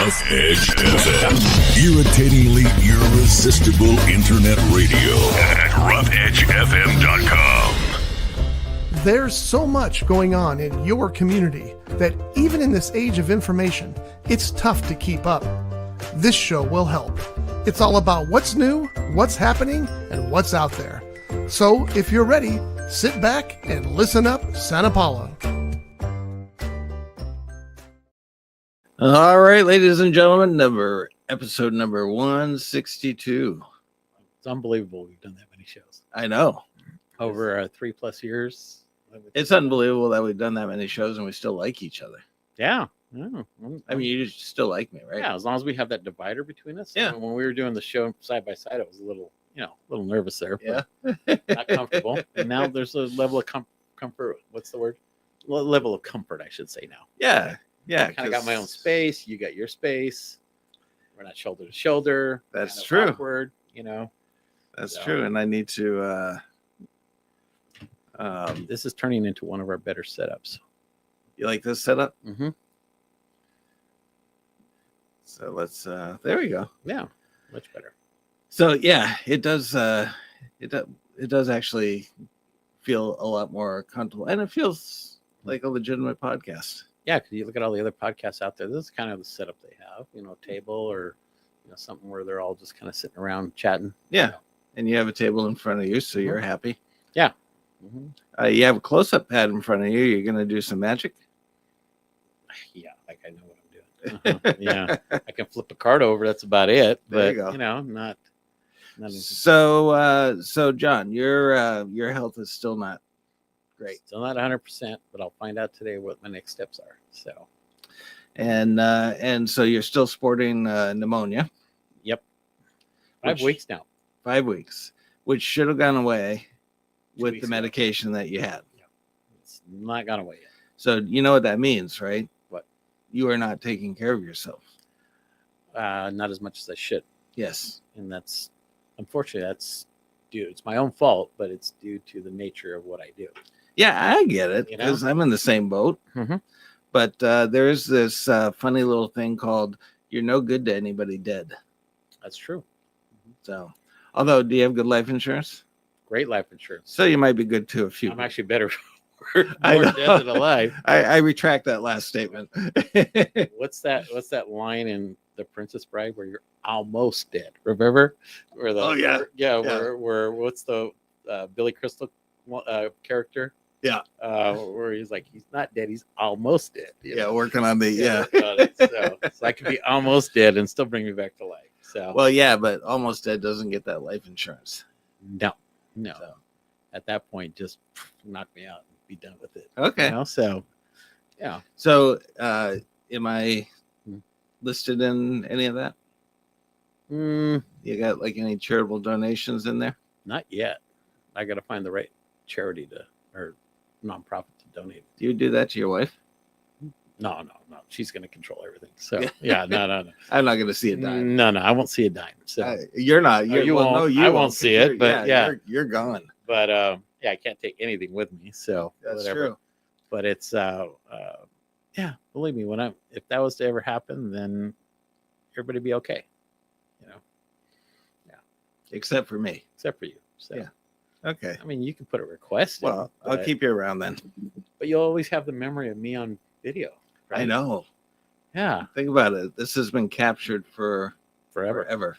Rough Edge FM. Irritatingly irresistible internet radio at roughedgefm.com. There's so much going on in your community that even in this age of information, it's tough to keep up. This show will help. It's all about what's new, what's happening, and what's out there. So if you're ready, sit back and listen up, Santa Paula. All right, ladies and gentlemen, episode number 162. It's unbelievable we've done that many shows I know. over 3+ years. It's unbelievable that we've done that many shows and we still like each other. Yeah. I mean, you still like me, right? Yeah, as long as we have that divider between us. Yeah. When we were doing the show side by side, it was a little nervous there. Yeah. Not comfortable. And now there's a level of comfort. What's the word? Level of comfort, I should say now. Yeah. Yeah. I kind of got my own space. You got your space. We're not shoulder to shoulder. That's kind of true. Awkward, That's So- true. And I need to, This is turning into one of our better setups. you like this setup? Mm-hmm. So let's, there we go. Yeah, much better. So yeah, it does actually feel a lot more comfortable and it feels like a legitimate podcast. Yeah, because you look at all the other podcasts out there. This is kind of the setup they have. Table or something where they're all just kind of sitting around chatting. Yeah. And you have a table in front of you, so you're happy. Yeah. Mm-hmm. You have a close-up pad in front of you. You're going to do some magic? Yeah, like I know what I'm doing. Yeah, I can flip a card over. That's about it. There But you go. not. So John, your health is still not great. Still not 100%, but I'll find out today what my next steps are. So, And so you're still sporting pneumonia. yep, 5 Which- weeks now. 5 weeks, which should have gone away 2 with weeks the ago. medication that you had. It's not gone away yet. So you know what that means, right? What? You are not taking care of yourself. Not as much as I should, Yes. and that's unfortunately it's my own fault, but it's due to the nature of what I do. Yeah, I get it You know? because I'm in the same boat. Mhm. But there is this funny little thing called "you're no good to anybody dead." That's true. So, although, do you have good life insurance? Great life insurance. So you might be good to a few. I'm actually better I more know. dead than alive. I retract that last statement. What's that line in The Princess Bride where you're almost dead? Remember? Where the Oh, yeah. yeah. Yeah. Where what's the Billy Crystal character? Yeah. Where he's like he's not dead, he's almost dead. Yeah, working on the yeah. working on it. So I could be almost dead and still bring me back to life. So Well, yeah, but almost dead doesn't get that life insurance. no. So, At that point, just knock me out and be done with it. okay. So yeah. So, am I Hmm. listed in any of that? Mm, You got like any charitable donations in there? not yet. I got to find the right charity or nonprofit to donate. Do you do that to your wife? No. She's going to control everything. So yeah, no. I'm not going to see a dime. No, I won't see a dime. So, You're not. Oh, you well, won't. No, you I won't, won't see 'cause it, but yeah. you're gone. but yeah, I can't take anything with me. So That's whatever. true. But it's yeah, believe me, if that was to ever happen, then everybody be okay. Except for me. Except for you. So Yeah. Okay. I mean, you can put a request. in, Well, I'll but- keep you around then. But you'll always have the memory of me on video. I right? know. Yeah, Think about it. This has been captured for forever. forever.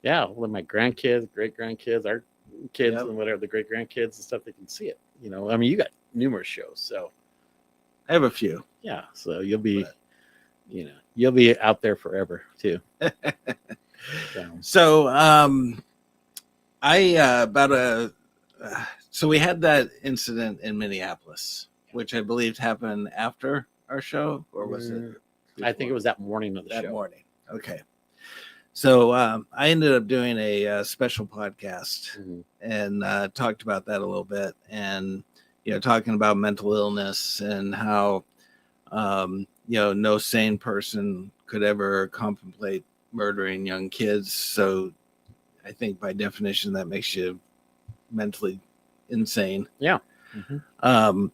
Yeah, with my grandkids, great grandkids, our kids, Yep. and whatever the great grandkids and stuff, they can see it. I mean, you got numerous shows, so I have a few. yeah. So you'll be, But- you'll be out there forever too. So, So, so we had that incident in Minneapolis, which I believed happened after our show, or was it? I think it was that morning of the that show. morning. Okay. So I ended up doing a special podcast Mhm. and talked about that a little bit, and talking about mental illness and how no sane person could ever contemplate murdering young kids. So I think by definition that makes you mentally insane. Yeah. Mhm.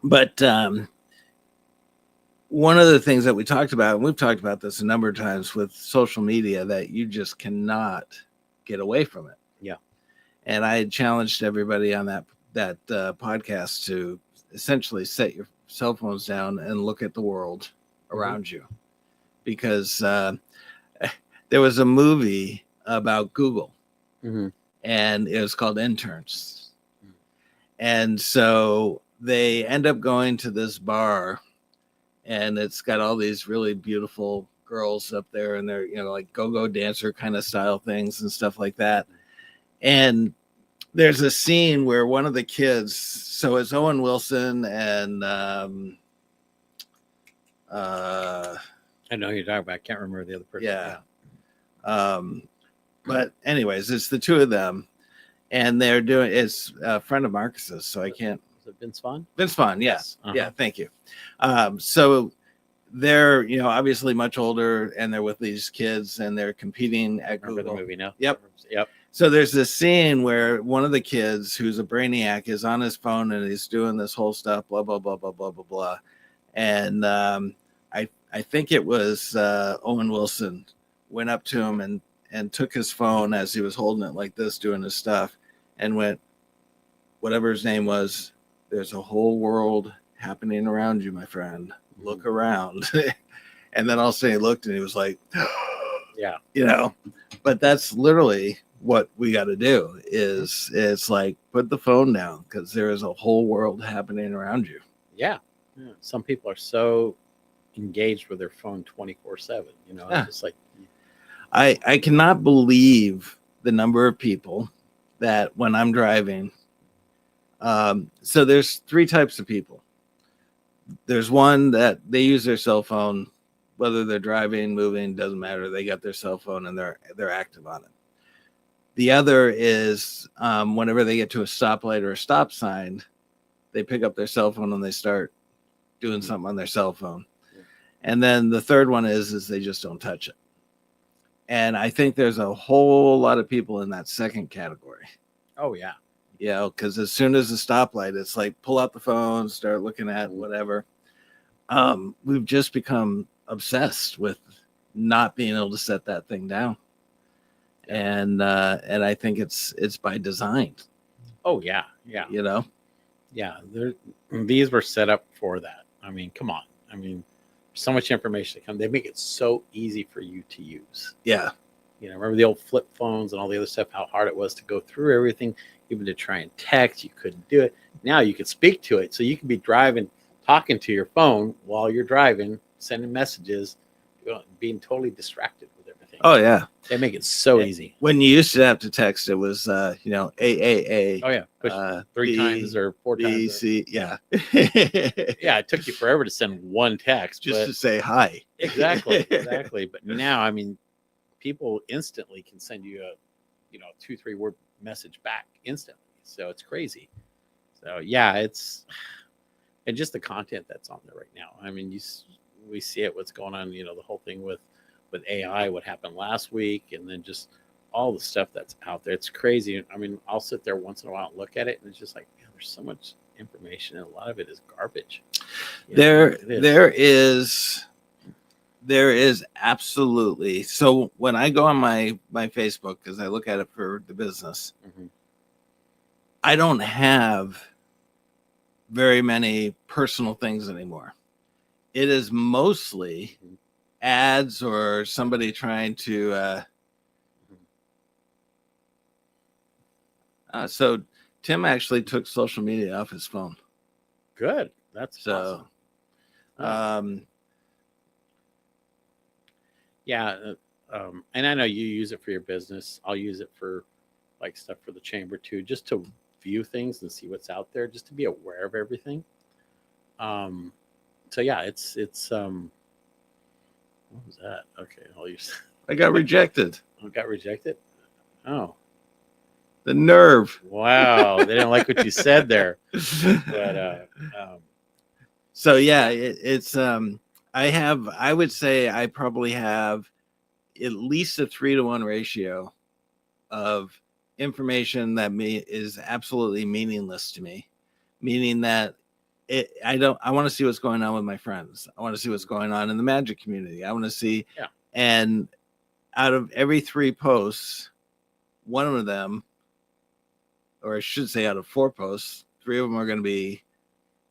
But one of the things that we talked about, and we've talked about this a number of times with social media, that you just cannot get away from it. Yeah. And I had challenged everybody on that podcast to essentially set your cell phones down and look at the world around you, because there was a movie about Google, and it was called Interns. And so they end up going to this bar, and it's got all these really beautiful girls up there, and they're, like go-go dancer kind of style things and stuff like that. And there's a scene where one of the kids, so it's Owen Wilson and I know who you're talking about. I can't remember the other person. Yeah. But anyways, it's the two of them, and they're doing, it's a friend of Marcus's, so I can't. Is it Vince Vaughn? Vince Vaughn, yes. Yeah, thank you. So they're, obviously much older, and they're with these kids, and they're competing at Remember Google. the movie now? Yep. Yep. So there's this scene where one of the kids, who's a brainiac, is on his phone and he's doing this whole stuff, blah, blah, blah, blah, blah, blah, blah. And I think it was Owen Wilson went up to him and took his phone as he was holding it like this, doing his stuff, and went, whatever his name was, there's a whole world happening around you, my friend. Look around. And then all of a sudden he looked and he was like, yeah. But that's literally what we got to do is it's like, put the phone down, because there is a whole world happening around you. Yeah. Some people are so engaged with their phone 24/7. It's just like, I cannot believe the number of people that when I'm driving, so there's three types of people. There's one that they use their cell phone, whether they're driving, moving, doesn't matter. They got their cell phone and they're active on it. The other is whenever they get to a stoplight or a stop sign, they pick up their cell phone and they start doing something on their cell phone. And then the third one is they just don't touch it. And I think there's a whole lot of people in that second category. oh yeah. Because as soon as the stoplight, it's like pull out the phone, start looking at whatever. We've just become obsessed with not being able to set that thing down. And I think it's by design. Oh yeah. Yeah. Yeah. These were set up for that. I mean, come on. I mean, so much information to come. They make it so easy for you to use. Yeah. Remember the old flip phones and all the other stuff, how hard it was to go through everything, even to try and text, you couldn't do it. Now you can speak to it. So you can be driving, talking to your phone while you're driving, sending messages, being totally distracted with everything. Oh, yeah. They make it so easy. When you used to have to text, it was, AAA. Oh, yeah. Push 3 times or 4 times. BC, yeah. Yeah, it took you forever to send one text. Just to say hi. Exactly. But now, I mean, people instantly can send you a 2-3 word message back instantly. So it's crazy. So yeah, and just the content that's on there right now. I mean, we see it, what's going on, the whole thing with AI, what happened last week, and then just all the stuff that's out there. It's crazy. I mean, I'll sit there once in a while and look at it, and it's just like, man, there's so much information, and a lot of it is garbage. There is absolutely. So when I go on my Facebook, because I look at it for the business, I don't have very many personal things anymore. It is mostly ads or somebody trying to. So Tim actually took social media off his phone. Good. That's so. Awesome. Yeah, and I know you use it for your business. I'll use it for like stuff for the chamber too, just to view things and see what's out there, just to be aware of everything. So yeah, it's what was that? Okay, I'll use. I got rejected. I got rejected. Oh, the nerve! Wow, they didn't like what you said there. But so yeah, it's I would say I probably have at least a 3-to-1 ratio of information that is absolutely meaningless to me. Meaning that I want to see what's going on with my friends. I want to see what's going on in the magic community. I want to see, Yeah. And out of every 3 posts, one of them, or I should say out of 4 posts, 3 of them are going to be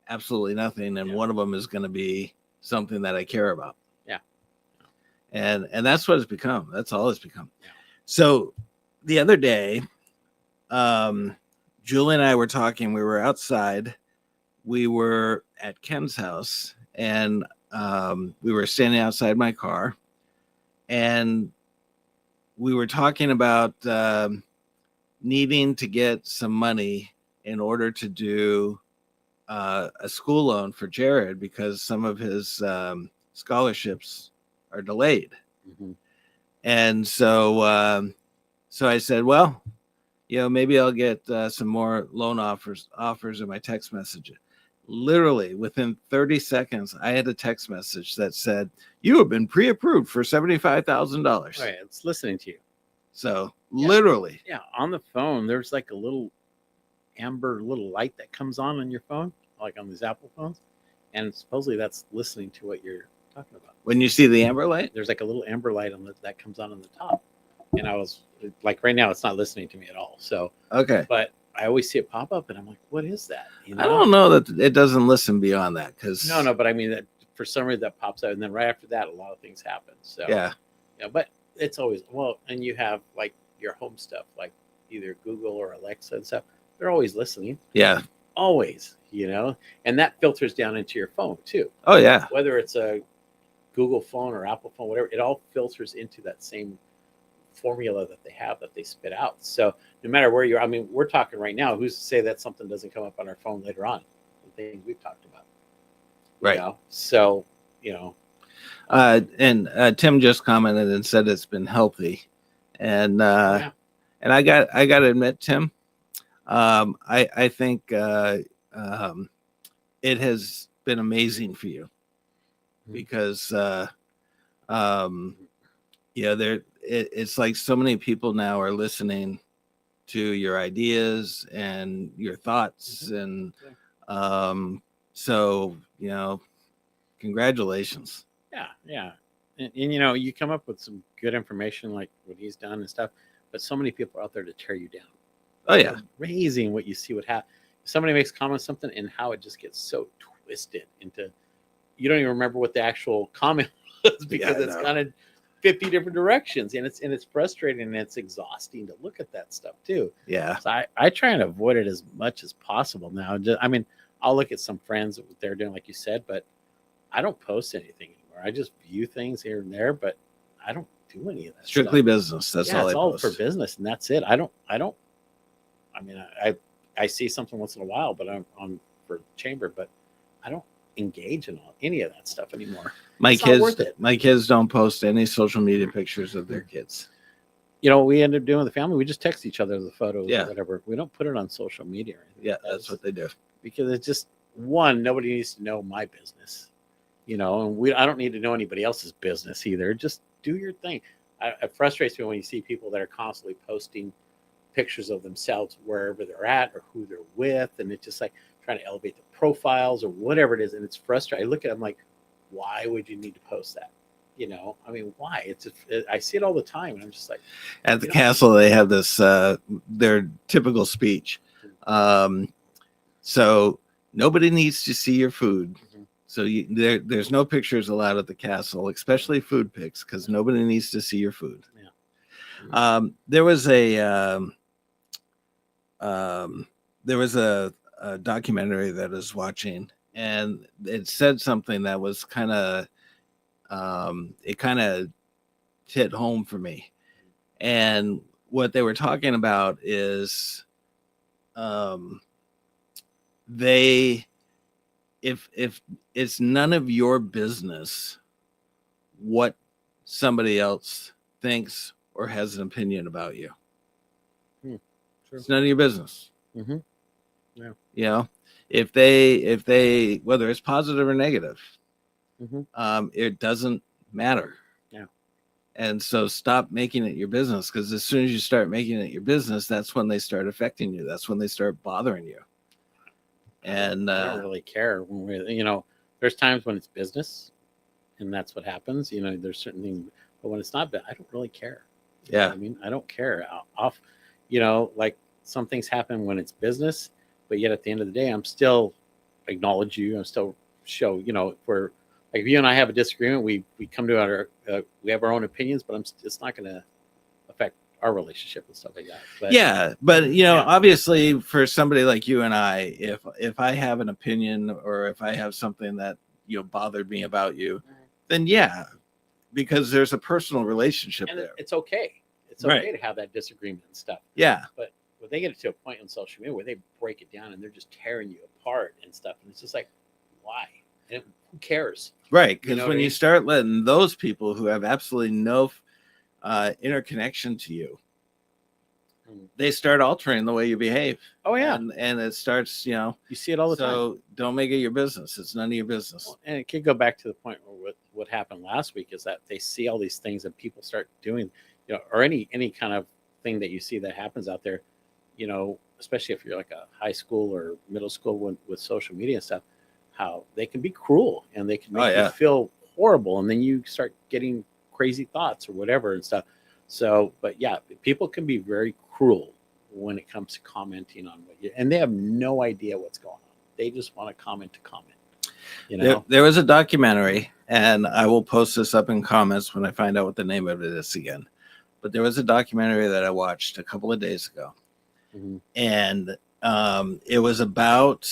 absolutely nothing. And one of them is going to be something that I care about. Yeah. And that's what it's become. That's all it's become. Yeah. So the other day, Julie and I were talking, we were outside, we were at Ken's house, and we were standing outside my car, and we were talking about needing to get some money in order to do a school loan for Jared because some of his scholarships are delayed. Mm-hmm. And so so I said, well, maybe I'll get some more loan offers in my text message. Literally within 30 seconds, I had a text message that said, you have been pre-approved for $75,000. Right, it's listening to you. So literally. Yeah, on the phone, there's like a little amber little light that comes on your phone, like on these Apple phones. And supposedly that's listening to what you're talking about. When you see the amber light? There's like a little amber light that comes on the top. And I was like, right now, it's not listening to me at all. So, okay. But I always see it pop up and I'm like, what is that? I don't know that it doesn't listen beyond that because no, but I mean that for some reason that pops out, and then right after that, a lot of things happen. So yeah, but it's always and you have like your home stuff, like either Google or Alexa and stuff. They're always listening. Yeah, always, and that filters down into your phone too. Oh yeah, whether it's a Google phone or Apple phone, whatever, it all filters into that same formula that they have that they spit out. So no matter where you're, I mean, we're talking right now, who's to say that something doesn't come up on our phone later on, the things we've talked about, right? So and Tim just commented and said it's been healthy, and and I got to admit, Tim, I think it has been amazing for you because it's like so many people now are listening to your ideas and your thoughts, and so congratulations. Yeah. And you come up with some good information like what he's done and stuff, but so many people are out there to tear you down. Oh yeah, amazing what you see what happens. Somebody makes comments something and how it just gets so twisted into you don't even remember what the actual comment was because it's kind of 50 different directions, and it's frustrating and it's exhausting to look at that stuff too. Yeah. So I try and avoid it as much as possible now. I'll look at some friends what they're doing, like you said, but I don't post anything anymore. I just view things here and there, but I don't do any of that. Strictly stuff. Business. That's all. It's I all post. for business, and that's it. I see something once in a while, but I'm on for chamber, but I don't engage in any of that stuff anymore. My kids don't post any social media pictures of their kids. We end up doing with the family. We just text each other the photos or whatever. We don't put it on social media or anything. Yeah, that's what they do. Because it's just nobody needs to know my business, and I don't need to know anybody else's business either. Just do your thing. It frustrates me when you see people that are constantly posting pictures of themselves wherever they're at or who they're with, and it's just like trying to elevate the profiles or whatever it is, and it's frustrating. I look at it, I'm like, why would you need to post that? Why? I see it all the time, and I'm just like, at the castle they have this their typical speech. So nobody needs to see your food. Mm-hmm. So there's no pictures allowed at the castle, especially food pics, because nobody needs to see your food. Yeah. Mm-hmm. There was a documentary that I was watching, and it said something that was kind of hit home for me. And what they were talking about is if it's none of your business what somebody else thinks or has an opinion about you. Sure. It's none of your business. Mm-hmm. Yeah. If they whether it's positive or negative, it doesn't matter. Yeah. And so stop making it your business, because as soon as you start making it your business, that's when they start affecting you. That's when they start bothering you. And I don't really care when there's times when it's business and that's what happens. There's certain things, but when it's not, I don't really care. You know yeah, what I mean, I don't care. Like some things happen when it's business, but yet at the end of the day, I'm still acknowledge you. I'm still show, if we're like, if you and I have a disagreement, we come to our, we have our own opinions, but it's not going to affect our relationship and stuff like that. But yeah, but Yeah. obviously for somebody like you and I, if I have an opinion or if I have something that bothered me about you, then yeah, because there's a personal relationship and there. it's okay. It's Right. okay to have that disagreement and stuff. Yeah, But when they get it to a point on social media where they break it down and they're just tearing you apart and stuff, and it's just like, why? And who cares? right. You know Because what when I you mean? start letting those people who have absolutely no interconnection to you, they start altering the way you behave. Oh yeah, and it starts, you see it all the time. so don't make it your business. It's none of your business. Well, and it could go back to the point where what happened last week is that they see all these things and people start doing, or any kind of thing that you see that happens out there, especially if you're like a high school or middle school with social media and stuff, how they can be cruel and they can make yeah. you feel horrible, and then you start getting crazy thoughts or whatever and stuff. So, but yeah, people can be very cruel when it comes to commenting on and they have no idea what's going on. They just want to comment to comment. There was a documentary, and I will post this up in comments when I find out what the name of it is again. But there was a documentary that I watched a couple of days ago, and it was about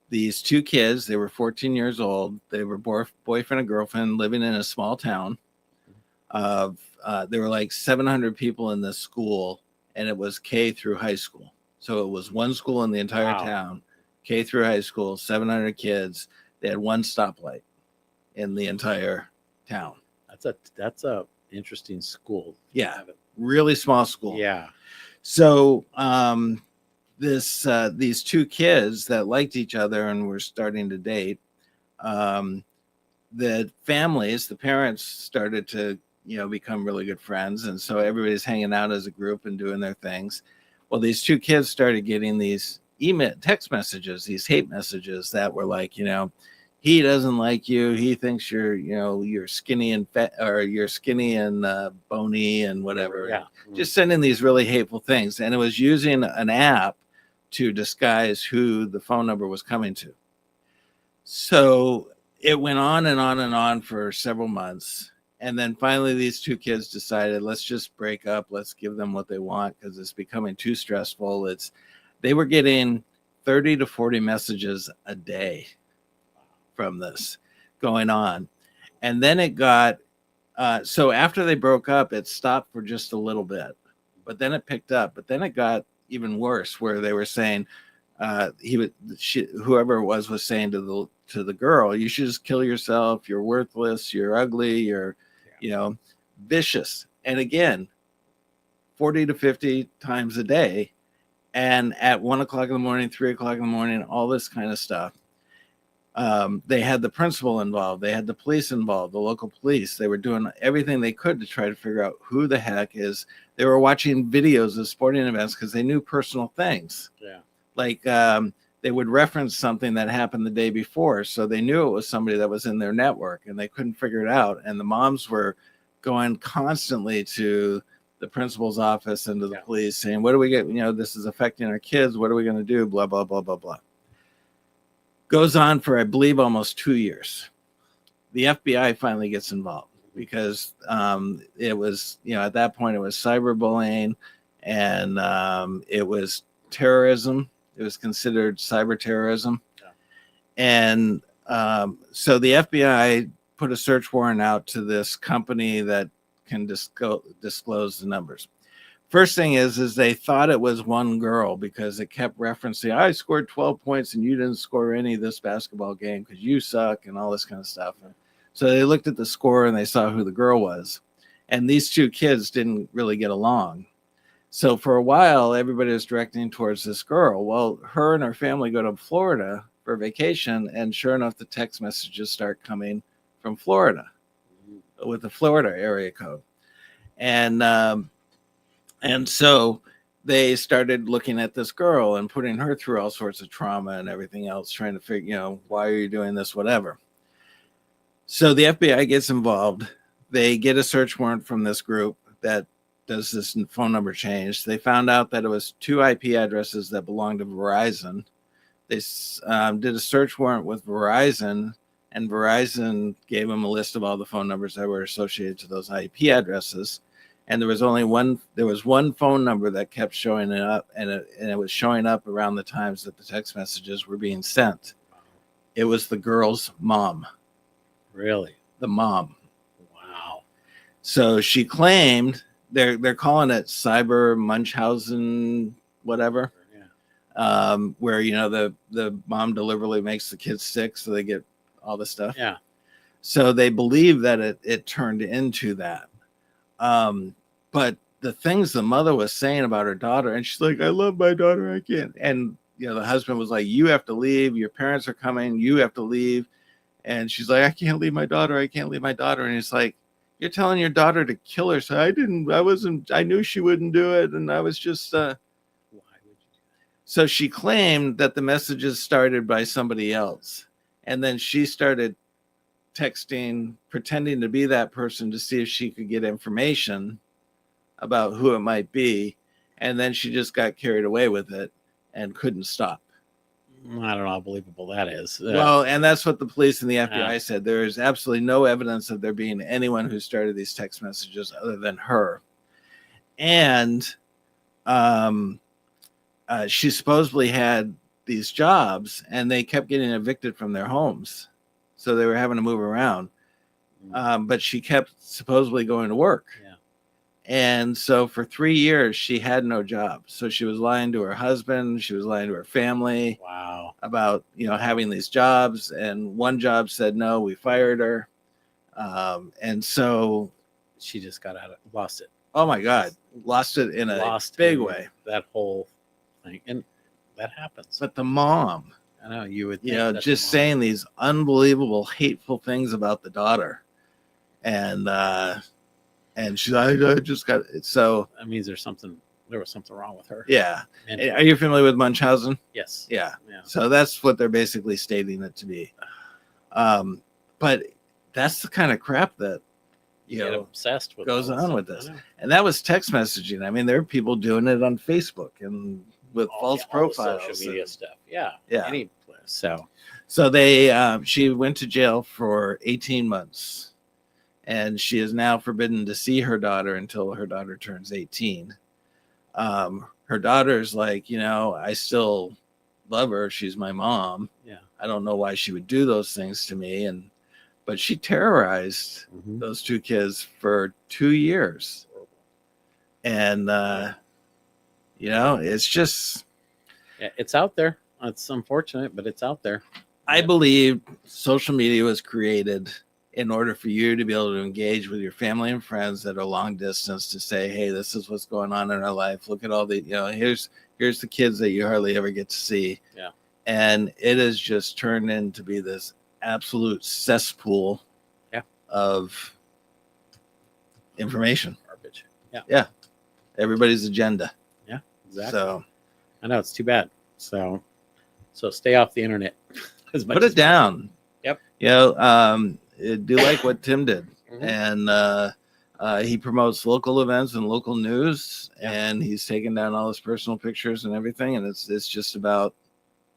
these two kids. They were 14 years old. They were boyfriend and girlfriend living in a small town. There were like 700 people in this school, and it was K through high school. So it was one school in the entire town, K through high school, 700 kids. They had one stoplight in the entire town. That's a interesting school. Yeah, really small school. Yeah. So these two kids that liked each other and were starting to date, the parents started to become really good friends, and so everybody's hanging out as a group and doing their things. Well, these two kids started getting these text messages, these hate messages that were like, he doesn't like you, he thinks you're skinny and fat, or you're skinny and bony and whatever. Yeah. Just sending these really hateful things, and it was using an app to disguise who the phone number was coming to. So it went on and on and on for several months. And then finally, these two kids decided, let's just break up. Let's give them what they want because it's becoming too stressful. They were getting 30 to 40 messages a day from this going on. And then it got, so after they broke up, it stopped for just a little bit, but then it picked up. But then it got even worse, where they were saying, whoever it was saying to the girl, you should just kill yourself. You're worthless. You're ugly. You're, vicious. And again, 40 to 50 times a day. And at 1 o'clock in the morning, 3 o'clock in the morning, all this kind of stuff. They had the principal involved. They had the police involved, the local police. They were doing everything they could to try to figure out who the heck is. They were watching videos of sporting events because they knew personal things. Yeah. Like they would reference something that happened the day before. So they knew it was somebody that was in their network, and they couldn't figure it out. And the moms were going constantly to the principal's office and to the police saying, what do we get? This is affecting our kids. What are we going to do? Blah, blah, blah, blah, blah. Goes on for, I believe, almost 2 years. The FBI finally gets involved because it was, at that point, it was cyberbullying, and it was terrorism. It was considered cyber terrorism. Yeah. And so the FBI put a search warrant out to this company that can disclose the numbers. First thing is they thought it was one girl because it kept referencing, I scored 12 points and you didn't score any this basketball game because you suck and all this kind of stuff. So they looked at the score and they saw who the girl was. And these two kids didn't really get along. So for a while, everybody was directing towards this girl. Well, her and her family go to Florida for vacation, and sure enough, the text messages start coming from Florida with the Florida area code. And so they started looking at this girl and putting her through all sorts of trauma and everything else, trying to figure, why are you doing this, whatever. So the FBI gets involved. They get a search warrant from this group that does this phone number change. They found out that it was 2 IP addresses that belonged to Verizon. They did a search warrant with Verizon, and Verizon gave them a list of all the phone numbers that were associated to those IP addresses. And there was one phone number that kept showing up, and it was showing up around the times that the text messages were being sent. It was the girl's mom. Really? The mom. Wow. So she claimed they're calling it cyber Munchausen, whatever. Yeah. Where the mom deliberately makes the kids sick so they get all the stuff. Yeah. So they believe that it turned into that. But the things the mother was saying about her daughter, and she's like, I love my daughter, I can't. And the husband was like, you have to leave, your parents are coming, you have to leave. And she's like, I can't leave my daughter, I can't leave my daughter. And it's like, you're telling your daughter to kill her. So I knew she wouldn't do it, and I was just why would you do that? So she claimed that the messages started by somebody else, and then she started texting, pretending to be that person to see if she could get information about who it might be, and then she just got carried away with it and couldn't stop. I don't know how believable that is. Well, and that's what the police and the FBI said. There is absolutely no evidence of there being anyone who started these text messages other than her. And she supposedly had these jobs, and they kept getting evicted from their homes. So they were having to move around. But she kept supposedly going to work. Yeah. And so for 3 years, she had no job. So she was lying to her husband. She was lying to her family. Wow. About, having these jobs. And one job said, no, we fired her. And so she just lost it. Oh my God. Lost it in a big way. That whole thing. And that happens. But the mom, I know you would think just saying these unbelievable, hateful things about the daughter. And she's like, I just got it. So that means there was something wrong with her. Yeah. And are you familiar with Munchausen? Yes. Yeah. So that's what they're basically stating it to be. But that's the kind of crap that you get obsessed with goes on with this. And that was text messaging. I mean, there are people doing it on Facebook and with false profiles, social media stuff. Yeah. Any place. So they she went to jail for 18 months. And she is now forbidden to see her daughter until her daughter turns 18. Her daughter's like, I still love her. She's my mom. Yeah. I don't know why she would do those things to me. But she terrorized those 2 kids for 2 years. And, it's just. Yeah, it's out there. It's unfortunate, but it's out there. I believe social media was created in order for you to be able to engage with your family and friends that are long distance to say, hey, this is what's going on in our life. Look at all the, here's the kids that you hardly ever get to see. Yeah. And it has just turned into be this absolute cesspool of information. Garbage. Yeah. Yeah. Everybody's agenda. Yeah, exactly. So I know it's too bad. So stay off the internet. Put it down. Yep. Do like what Tim did. And he promotes local events and local news, and he's taken down all his personal pictures and everything, and it's just about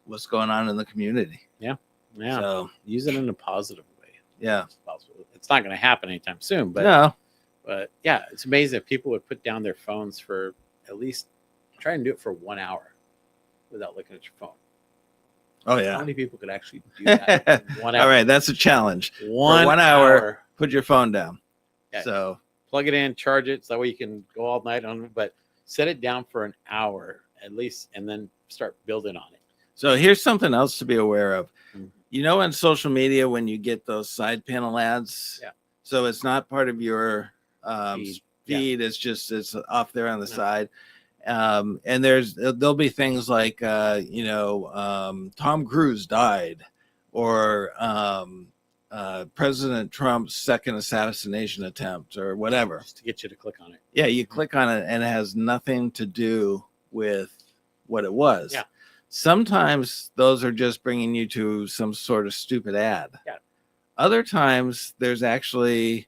what's going on in the community. Yeah. So use it in a positive way. Yeah. It's not going to happen anytime soon, but no. But yeah, it's amazing if people would put down their phones for at least try and do it for 1 hour without looking at your phone. Oh yeah. How many people could actually do that? 1 hour. All right, that's a challenge. One hour, put your phone down. Yeah. So plug it in, charge it, so that way you can go all night on it. But set it down for an hour at least, and then start building on it. So here's something else to be aware of. In social media, when you get those side panel ads, so it's not part of your feed. It's off there on the side. And there'll be things like, Tom Cruise died, or President Trump's second assassination attempt, or whatever. Just to get you to click on it. Yeah, you click on it, and it has nothing to do with what it was. Yeah. Sometimes those are just bringing you to some sort of stupid ad. Yeah. Other times there's actually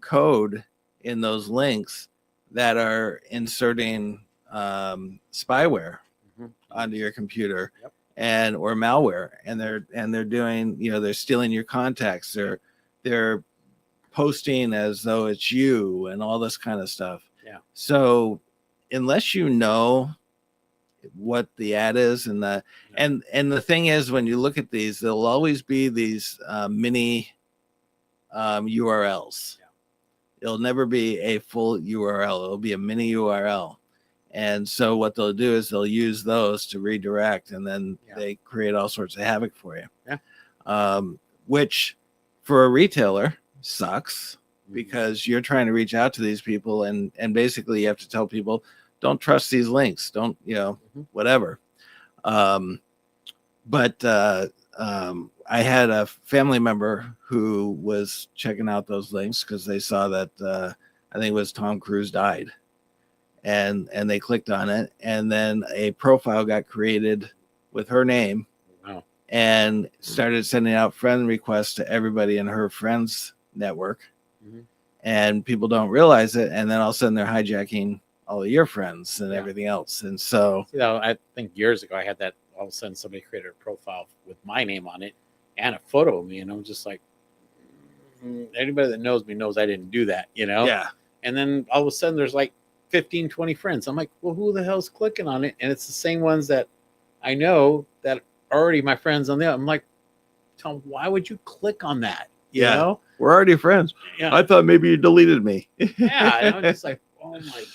code in those links that are inserting spyware onto your computer. Yep. And or malware, and they're doing, they're stealing your contacts, they're posting as though it's you and all this kind of stuff. Yeah. So unless you know what the ad is and the thing is, when you look at these, there'll always be these mini URLs. Yeah. It'll never be a full URL. It'll be a mini URL. And so what they'll do is they'll use those to redirect, and then they create all sorts of havoc for you. Yeah. Which for a retailer sucks, because you're trying to reach out to these people, and basically you have to tell people, don't trust these links. Don't, whatever. But I had a family member who was checking out those links because they saw that I think it was Tom Cruise died. And they clicked on it, and then a profile got created with her name. Wow. And started sending out friend requests to everybody in her friends network. Mm-hmm. And people don't realize it, and then all of a sudden they're hijacking all of your friends and everything else. And so, I think years ago I had that. All of a sudden, somebody created a profile with my name on it and a photo of me, and I'm just like, anybody that knows me knows I didn't do that, Yeah. And then all of a sudden, there's like 15, 20 friends. I'm like, well, who the hell's clicking on it? And it's the same ones that I know that are already my friends on there. I'm like, Tom, why would you click on that? You know? We're already friends. Yeah. I thought maybe you deleted me. Yeah. And I'm just like, oh my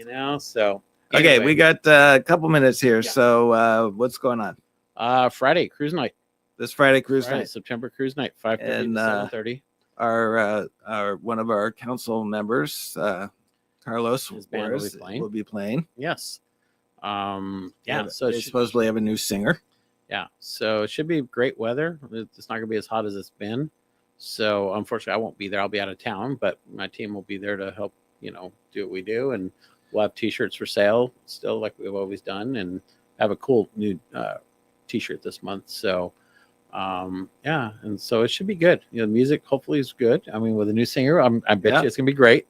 God, so. Okay, anyway. we got a couple minutes here. Yeah. So what's going on? Friday, cruise night. This Friday, cruise Friday, night. September cruise night, 5:30 And, to 7:30. Our one of our council members, Carlos His band will be playing. Yes. So they supposedly have a new singer. Yeah, so it should be great weather. It's not going to be as hot as it's been. So unfortunately, I won't be there. I'll be out of town, but my team will be there to help, do what we do. And we'll have T-shirts for sale still, like we've always done, and have a cool new T-shirt this month. So, and so it should be good. The music hopefully is good. I mean, with a new singer, I bet you it's going to be great.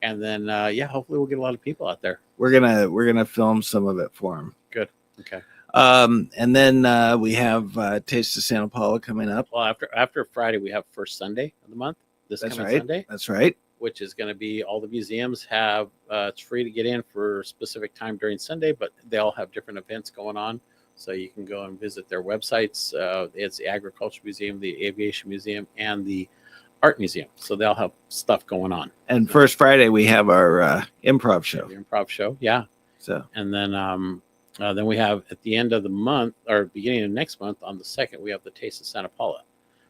And then, hopefully we'll get a lot of people out there. We're gonna film some of it for him. Good. Okay. And then we have Taste of Santa Paula coming up. Well, after Friday, we have first Sunday of the month. That's coming right. Sunday. That's right. Which is going to be all the museums have. It's free to get in for a specific time during Sunday, but they all have different events going on. So you can go and visit their websites. It's the Agriculture Museum, the Aviation Museum, and the Art Museum. So they'll have stuff going on. And first Friday we have our improv show. The improv show, yeah. So and then we have at the end of the month or beginning of next month on the 2nd, we have the Taste of Santa Paula.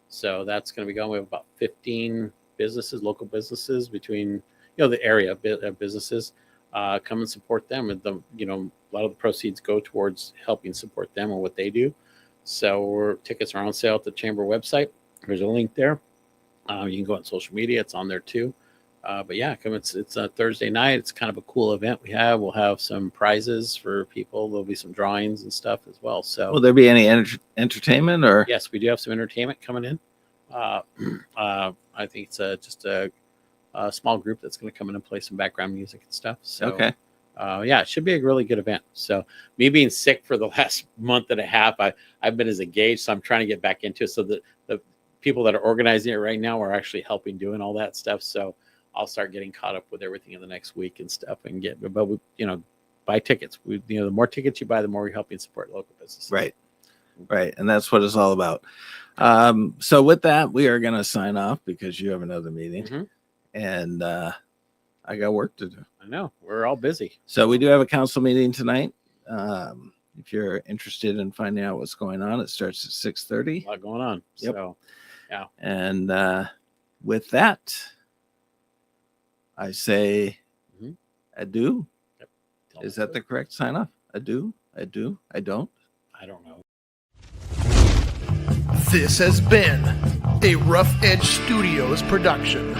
So that's going to be going. We have about 15 businesses, local businesses between the area businesses. Come and support them, and a lot of the proceeds go towards helping support them and what they do. So tickets are on sale at the chamber website. There's a link there. You can go on social media; it's on there too. But yeah, come. It's a Thursday night. It's kind of a cool event We'll have some prizes for people. There'll be some drawings and stuff as well. So will there be any entertainment or? Yes, we do have some entertainment coming in. I think it's just a small group that's going to come in and play some background music and stuff. So, okay. It should be a really good event. So me being sick for the last month and a half, I've been as engaged, so I'm trying to get back into it. So the people that are organizing it right now are actually doing all that stuff. So I'll start getting caught up with everything in the next week and stuff and buy tickets. The more tickets you buy, the more you're helping support local businesses. Right. And that's what it's all about. So with that, we are going to sign off because you have another meeting. Mm-hmm. And I got work to do. I know. We're all busy. So we do have a council meeting tonight. If you're interested in finding out what's going on, it starts at 6:30. A lot going on. Yep. So, yeah. And with that, I say adieu. Yep. Is that the correct sign off? Adieu? I don't? I don't know. This has been a Rough Edge Studios production.